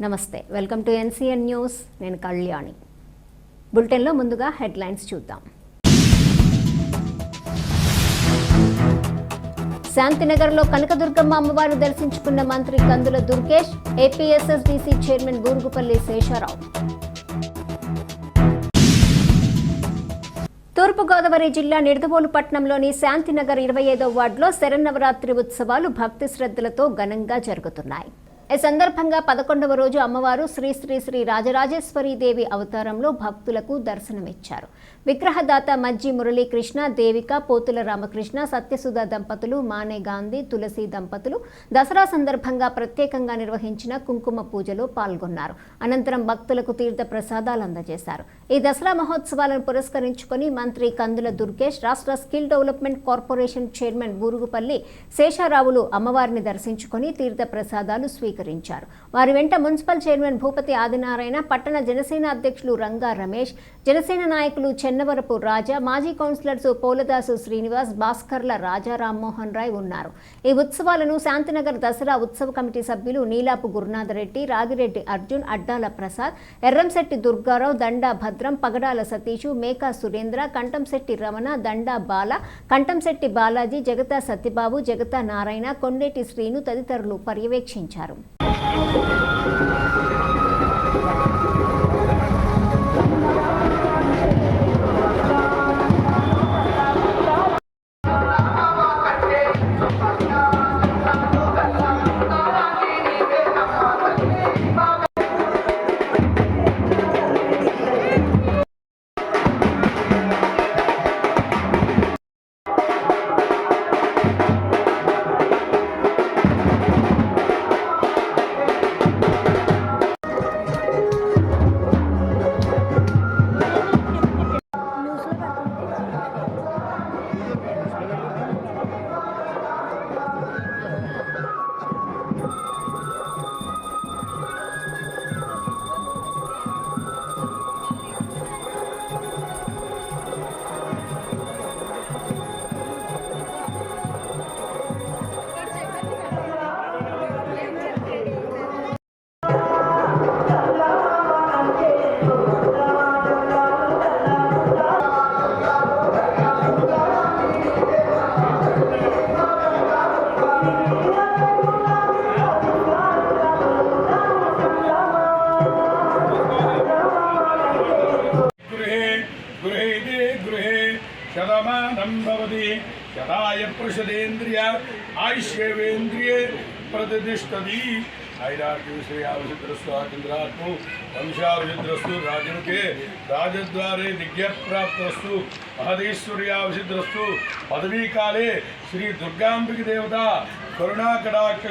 నమస్తే, welcome to NCN news. నేను కళ్యాణి. బులెటిన్లో ముందుగా హెడ్లైన్స్ చూద్దాం. శాంతినగర్లో కనకదుర్గమ్మ అమ్మవారిని దర్శించుకున్న మంత్రి కందుల దుర్గేష్, ఏపీఎస్ఎస్డీసీ చైర్మన్ బూరుగుపల్లి శేషారావు. తూర్పుగోదావరి జిల్లా నిడదవోలు పట్టణంలోని శాంతినగర్ 25వ వార్డులో శరన్నవరాత్రి ఉత్సవాలు భక్తి శ్రద్ధలతో ఘనంగా జరుగుతున్నాయి. ఈ సందర్భంగా 11వ రోజు అమ్మవారు శ్రీ శ్రీ శ్రీ రాజరాజేశ్వరి దేవి అవతారంలో భక్తులకు దర్శనమిచ్చారు. విగ్రహదాత మజ్జి మురళీకృష్ణ, దేవిక, పోతుల రామకృష్ణ, సత్యసుధ దంపతులు, మానే గాంధీ, తులసి దంపతులు దసరా సందర్భంగా ప్రత్యేకంగా నిర్వహించిన కుంకుమ పూజలో పాల్గొన్నారు. అనంతరం భక్తులకు తీర్థ ప్రసాదాలు అందజేశారు. ఈ దసరా మహోత్సవాలను పురస్కరించుకొని మంత్రి కందుల దుర్గేష్, రాష్ట్ర skill development corporation chairman Burugupalli శేషారావులు అమ్మవారిని దర్శించుకొని తీర్థ ప్రసాదాలు స్వీకరించారు. వారి వెంట మున్సిపల్ చైర్మన్ భూపతి ఆదినారాయణ, పట్టణ జనసేన అధ్యక్షులు రంగా రమేష్, జనసేన నాయకులు చెన్నవరపు రాజా, మాజీ కౌన్సిలర్స్ పోలదాసు శ్రీనివాస్, భాస్కర్ల రాజా, రామ్మోహన్ రాయ్ ఉన్నారు. ఈ ఉత్సవాలను శాంతినగర్ దసరా ఉత్సవ కమిటీ సభ్యులు నీలాపు గురునాథరెడ్డి, రాగిరెడ్డి అర్జున్, అడ్డాల ప్రసాద్, ఎర్రంశెట్టి దుర్గారావు, దండా భద్రం, పగడాల సతీషు, మేకా సురేంద్ర, కంటంశెట్టి రమణ, దండా బాల, కంటంశెట్టి బాలాజీ, జగతా సత్యబాబు, జగతా నారాయణ, కొండేటి శ్రీను తదితరులు పర్యవేక్షించారు. शतमानं भवति शताय पुरुषेन्द्रिय आयुष्येवेन्द्रिये प्रतिष्ठति ऐराग्यविषयावसिद्रस्तु आचन्द्रात्मो वंशावसिद्रस्तु राजमुखे राजद्वारे दिव्यप्राप्तस्तु महदेश्वर्यावसिद्रस्तु पदवीकाले श्री दुर्गाम्बिका देवता करुणाकटाक्ष